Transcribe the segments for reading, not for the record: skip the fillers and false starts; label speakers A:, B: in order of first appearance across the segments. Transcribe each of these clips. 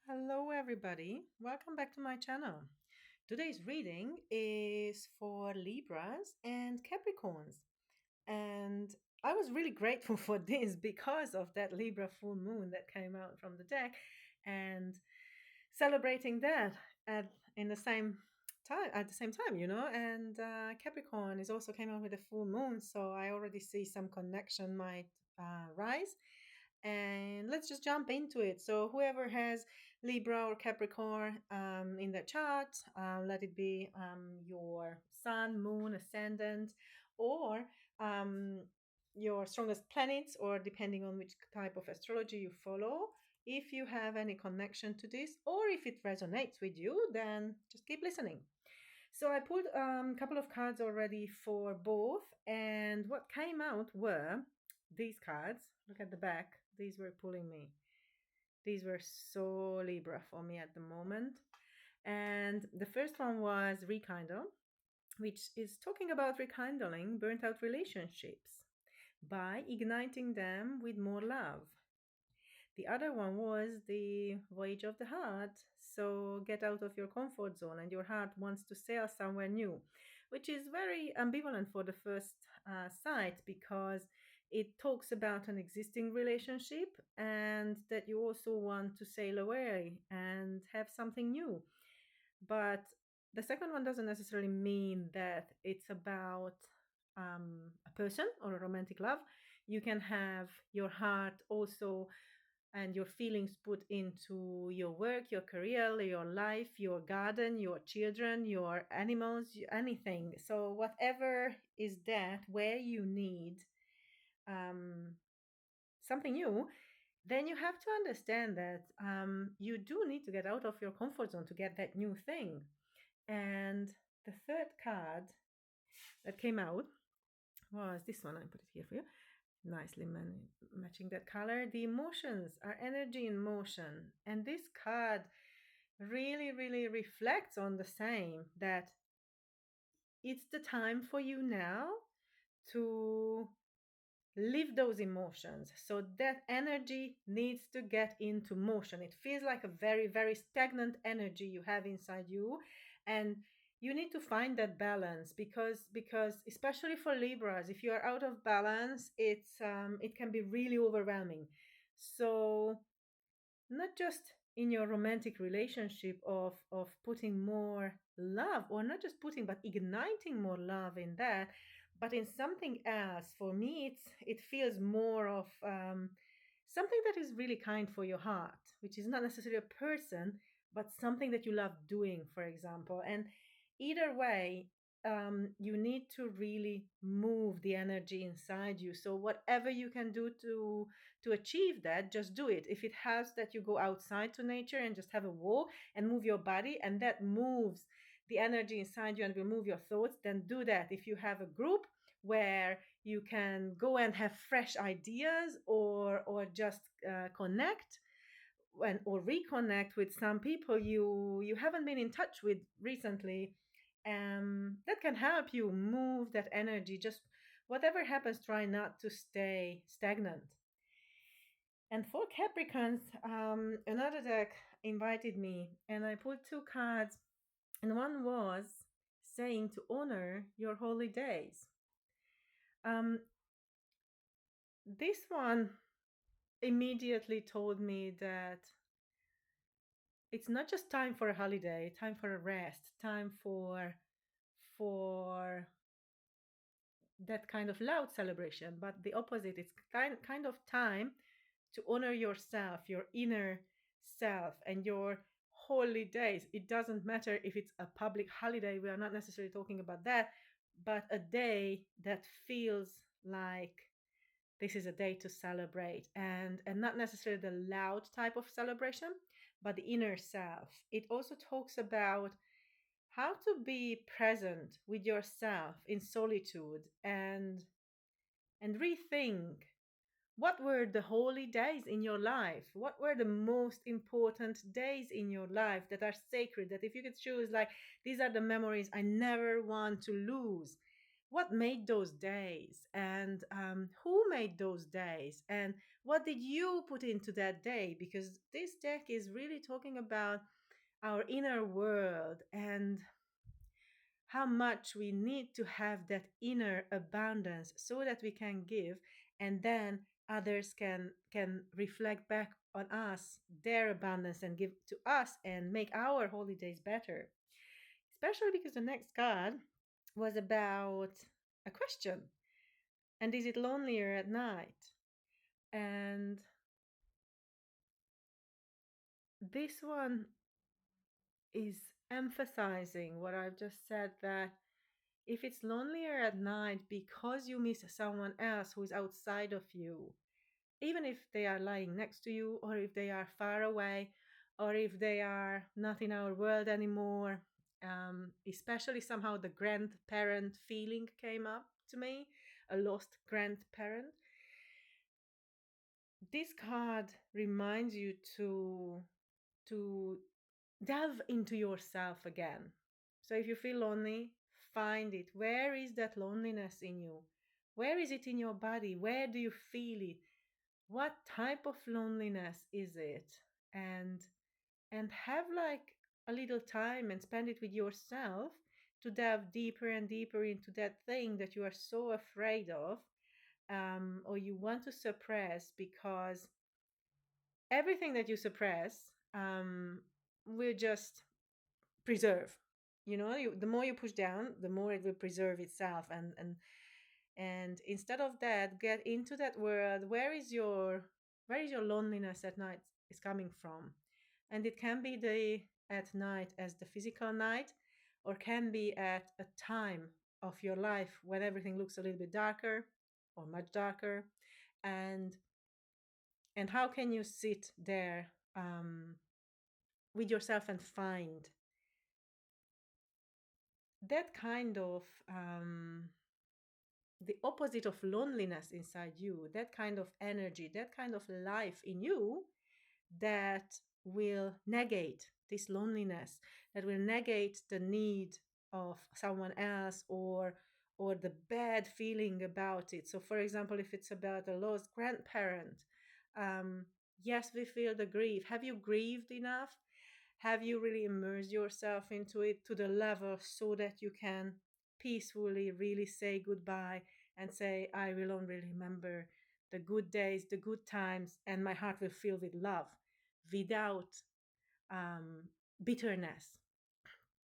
A: Hello, everybody. Welcome back to my channel. Today's reading is for Libras and Capricorns. And I was really grateful for this because of that Libra full moon that came out from the deck and celebrating that at in the same time at the same time, and Capricorn is also came out with a full moon, so I already see some connection might rise, and let's just jump into it. So whoever has Libra or Capricorn in the chart, let it be your sun, moon, ascendant, or um, your strongest planets, or depending on which type of astrology you follow. If you have any connection to this, or if it resonates with you, then just keep listening. So I pulled a couple of cards already for both, and what came out were these cards. Look at the back. These were pulling me. These were so Libra for me at the moment. And the first one was Rekindle, which is talking about rekindling burnt out relationships by igniting them with more love. The other one was the voyage of the heart. So get out of your comfort zone, and your heart wants to sail somewhere new, which is very ambivalent for the first sight because it talks about an existing relationship and that you also want to sail away and have something new. But the second one doesn't necessarily mean that it's about a person or a romantic love. You can have your heart also and your feelings put into your work, your career, your life, your garden, your children, your animals, anything. So, whatever is that where you need um, something new, then you have to understand that you do need to get out of your comfort zone to get that new thing. And the third card that came out was this one. I put it here for you. Nicely matching that color. The emotions are energy in motion. And this card really, really reflects on the same, that it's the time for you now to live those emotions. So that energy needs to get into motion. It feels like a very, very stagnant energy you have inside you. And you need to find that balance because especially for Libras, if you are out of balance, it can be really overwhelming. So not just in your romantic relationship of putting more love, or not just putting but igniting more love in that, but in something else. For me, it feels more of something that is really kind for your heart, which is not necessarily a person, but something that you love doing, for example. And either way, you need to really move the energy inside you. So whatever you can do to achieve that, just do it. If it helps that you go outside to nature and just have a walk and move your body, and that moves the energy inside you and will move your thoughts, then do that. If you have a group where you can go and have fresh ideas, or just connect or reconnect with some people you haven't been in touch with recently, that can help you move that energy. Just whatever happens, try not to stay stagnant. And for Capricorns, another deck invited me, and I pulled two cards, and one was saying to honor your holy days. This one immediately told me that it's not just time for a holiday, time for a rest, time for that kind of loud celebration, but the opposite. It's kind of time to honor yourself, your inner self, and your holy days. It doesn't matter if it's a public holiday, we are not necessarily talking about that, but a day that feels like this is a day to celebrate, and not necessarily the loud type of celebration, but the inner self. It also talks about how to be present with yourself in solitude, and rethink what were the holy days in your life? What were the most important days in your life that are sacred? That if you could choose, like, these are the memories I never want to lose. what made those days, and who made those days, and what did you put into that day, because this deck is really talking about our inner world and how much we need to have that inner abundance so that we can give, and then others can reflect back on us their abundance and give to us and make our holidays better. Especially because the next card was about a question, and is it lonelier at night? And this one is emphasizing what I've just said, that if it's lonelier at night because you miss someone else who is outside of you, even if they are lying next to you, or if they are far away, or if they are not in our world anymore, especially somehow the grandparent feeling came up to me, a lost grandparent. This card reminds you to delve into yourself again. So if you feel lonely, find it. Where is that loneliness in you? Where is it in your body? Where do you feel it? What type of loneliness is it? And have like a little time and spend it with yourself to delve deeper and deeper into that thing that you are so afraid of, or you want to suppress, because everything that you suppress will just preserve. The more you push down, the more it will preserve itself. And instead of that, get into that world. Where is your loneliness at night is coming from? And it can be the at night as the physical night, or can be at a time of your life when everything looks a little bit darker or much darker. And and how can you sit there with yourself and find that kind of the opposite of loneliness inside you, that kind of energy, that kind of life in you, that will negate this loneliness, that will negate the need of someone else, or the bad feeling about it. So for example, if it's about a lost grandparent, yes, we feel the grief. Have you grieved enough? Have you really immersed yourself into it to the level so that you can peacefully really say goodbye and say, I will only remember the good days, the good times, and my heart will fill with love, without um, bitterness,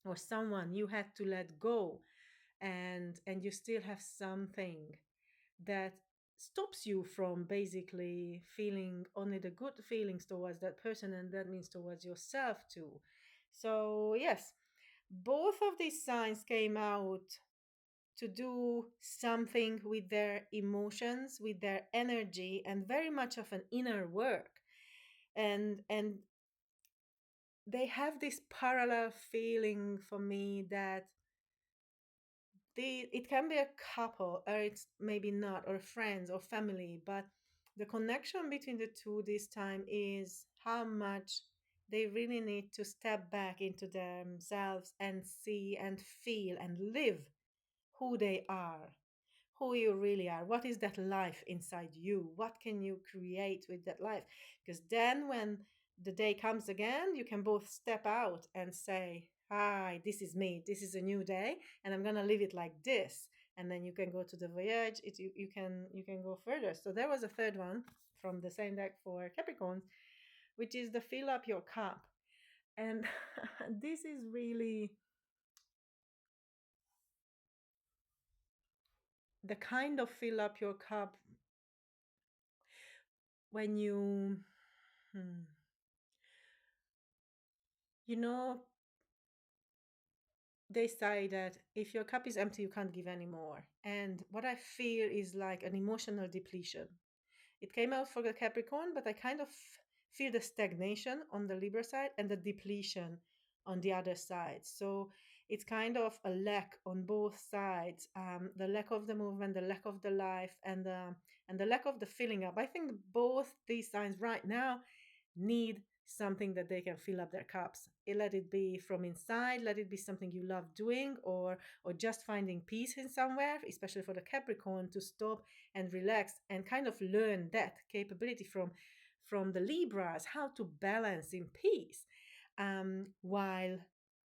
A: or someone you had to let go, and you still have something that stops you from basically feeling only the good feelings towards that person, and that means towards yourself too. So yes, both of these signs came out to do something with their emotions, with their energy, and very much of an inner work. And they have this parallel feeling for me, that it can be a couple, or it's maybe not, or friends or family, but the connection between the two this time is how much they really need to step back into themselves and see and feel and live who they are, who you really are. What is that life inside you? What can you create with that life? Because then when the day comes again, you can both step out and say, hi, this is me, this is a new day, and I'm gonna live it like this. And then you can go to the voyage. You can go further. So there was a third one from the same deck for Capricorns, which is the fill up your cup. And this is really the kind of fill up your cup when hmm, you know, they say that if your cup is empty, you can't give anymore. And what I feel is like an emotional depletion. It came out for the Capricorn, but I kind of feel the stagnation on the Libra side and the depletion on the other side. So it's kind of a lack on both sides, the lack of the movement, the lack of the life, and the lack of the filling up. I think both these signs right now need something that they can fill up their cups. Let it be from inside, let it be something you love doing, or just finding peace in somewhere, especially for the Capricorn, to stop and relax and kind of learn that capability from the Libras, how to balance in peace. While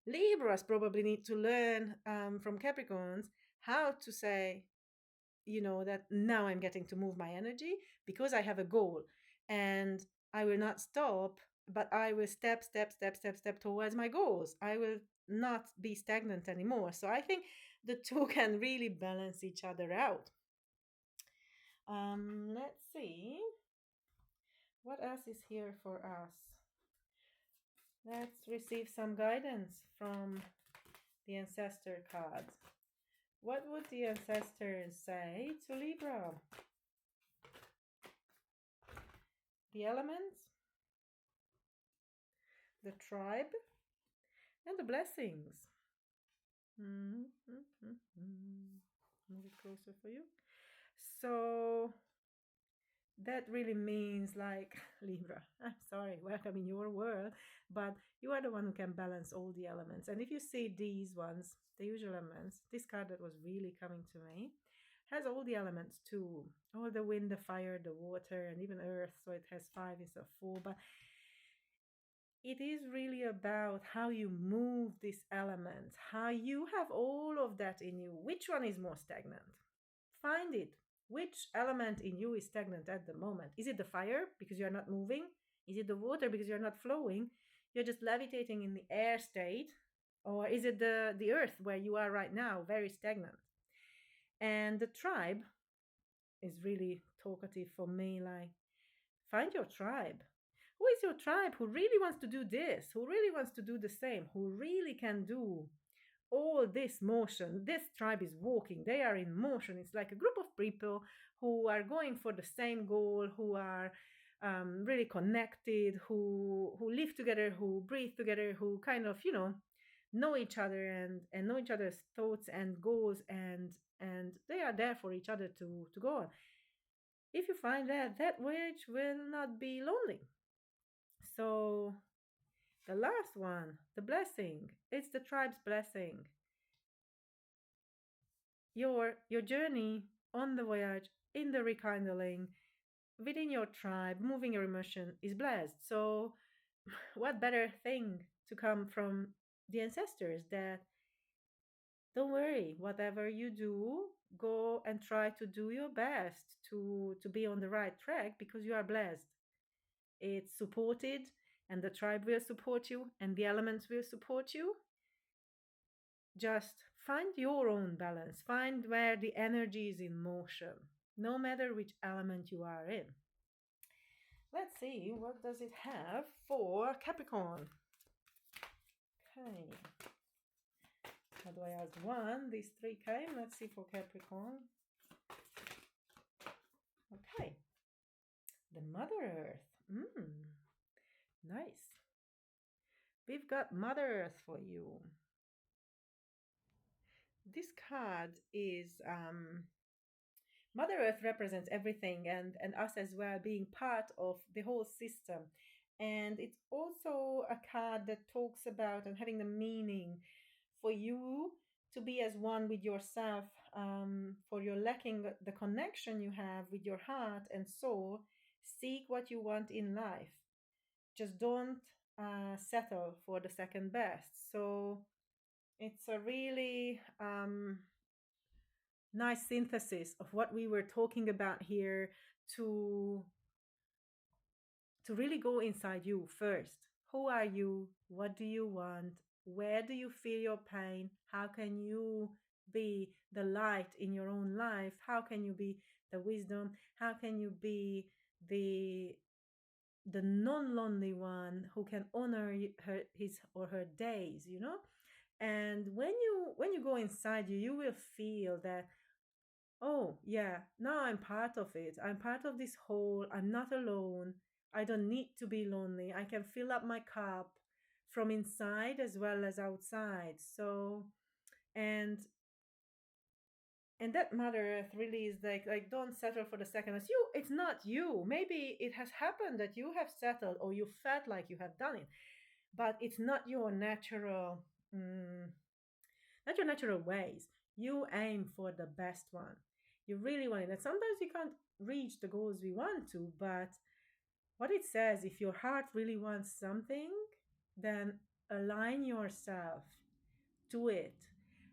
A: Libras probably need to learn from Capricorns how to say, that now I'm getting to move my energy because I have a goal, and I will not stop, but I will step towards my goals. I will not be stagnant anymore. So I think the two can really balance each other out. Let's see what else is here for us. Let's receive some guidance from the ancestor cards. What would the ancestors say to Libra? The elements, the tribe, and the blessings. Move it closer for you. So that really means, like, Libra, I'm sorry, welcome in your world, but you are the one who can balance all the elements. And if you see these ones, the usual elements, this card that was really coming to me has all the elements too, all the wind, the fire, the water, and even earth. So it has 5 instead of 4, but it is really about how you move these elements, how you have all of that in you. Which one is more stagnant? Find it. Which element in you is stagnant at the moment? Is it the fire because you're not moving? Is it the water because you're not flowing? You're just levitating in the air state? Or is it the earth where you are right now, very stagnant? And the tribe is really talkative for me. Like, find your tribe. Who is your tribe who really wants to do this, who really wants to do the same, who really can do all this motion? This tribe is walking, they are in motion. It's like a group of people who are going for the same goal, who are really connected, who live together, who breathe together, who kind of, know each other and know each other's thoughts and goals, and they are there for each other to go on. If you find that voyage will not be lonely. So the last one, the blessing, it's the tribe's blessing. Your journey on the voyage, in the rekindling, within your tribe, moving your emotion is blessed. So what better thing to come from the ancestors that don't worry, whatever you do, go and try to do your best to be on the right track, because you are blessed. It's supported, and the tribe will support you, and the elements will support you. Just find your own balance. Find where the energy is in motion, no matter which element you are in. Let's see, what does it have for Capricorn? Okay. How do I ask one? These 3 came. Let's see for Capricorn. Okay. The Mother Earth. Nice. We've got Mother Earth for you. This card is Mother Earth represents everything, and us as well, being part of the whole system. And it's also a card that talks about and having the meaning for you to be as one with yourself, for your lacking the connection you have with your heart and soul. Seek what you want in life. Just don't settle for the second best. So it's a really nice synthesis of what we were talking about here, to really go inside you first. Who are you? What do you want? Where do you feel your pain? How can you be the light in your own life? How can you be the wisdom? How can you be the non-lonely one who can honor his or her days, And when you go inside you, you will feel that, oh yeah, now I'm part of it. I'm part of this whole. I'm not alone. I don't need to be lonely. I can fill up my cup from inside as well as outside. So, and And that Mother Earth really is like don't settle for the second as you. It's not you. Maybe it has happened that you have settled or you felt like you have done it, but it's not your natural, mm, not your natural ways. You aim for the best one. You really want it. And sometimes we can't reach the goals we want to, but what it says, if your heart really wants something, then align yourself to it.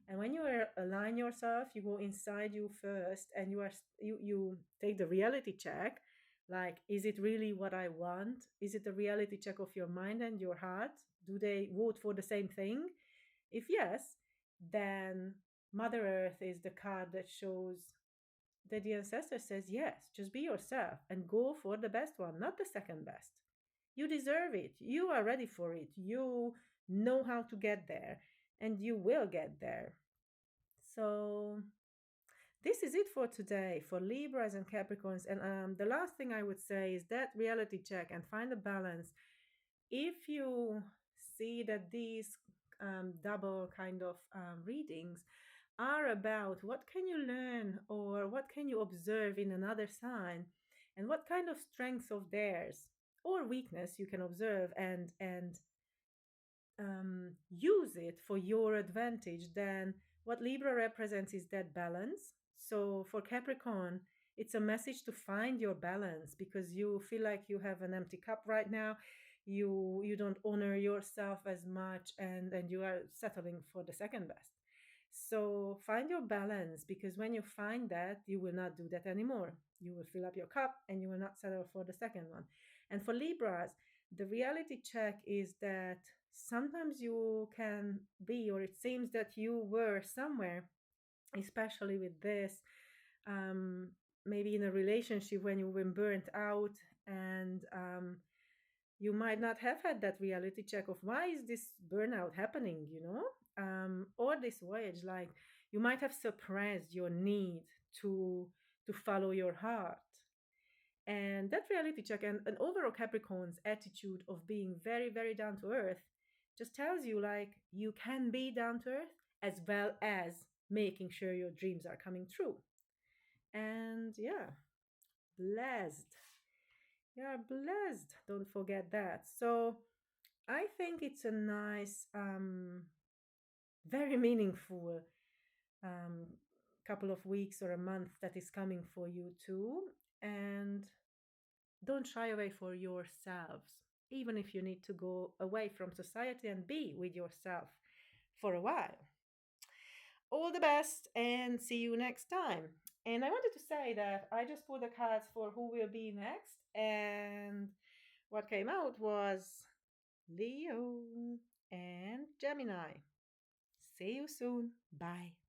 A: And when you align yourself, you go inside you first, and you take the reality check. Like, is it really what I want? Is it a reality check of your mind and your heart? Do they vote for the same thing? If yes, then Mother Earth is the card that shows that the ancestor says, yes, just be yourself and go for the best one, not the second best. You deserve it. You are ready for it. You know how to get there, and you will get there. So, this is it for today for Libras and Capricorns. And the last thing I would say is that reality check and find a balance. If you see that these double kind of readings are about what can you learn or what can you observe in another sign, and what kind of strengths of theirs or weakness you can observe and use it for your advantage, then what Libra represents is that balance. So for Capricorn, it's a message to find your balance because you feel like you have an empty cup right now. You don't honor yourself as much, and you are settling for the second best. So find your balance, because when you find that, you will not do that anymore. You will fill up your cup and you will not settle for the second one. And for Libras, the reality check is that sometimes you can be, or it seems that you were somewhere, especially with this, um, maybe in a relationship when you've been burnt out, and you might not have had that reality check of why is this burnout happening, or this voyage, like you might have suppressed your need to follow your heart. And that reality check and overall Capricorn's attitude of being very, very down to earth just tells you like you can be down to earth as well as making sure your dreams are coming true. And yeah, blessed. Yeah, blessed. Don't forget that. So I think it's a nice, very meaningful um, couple of weeks or a month that is coming for you too. And don't shy away for yourselves, even if you need to go away from society and be with yourself for a while. All the best and see you next time. And I wanted to say that I just pulled the cards for who will be next, and what came out was Leo and Gemini. See you soon. Bye.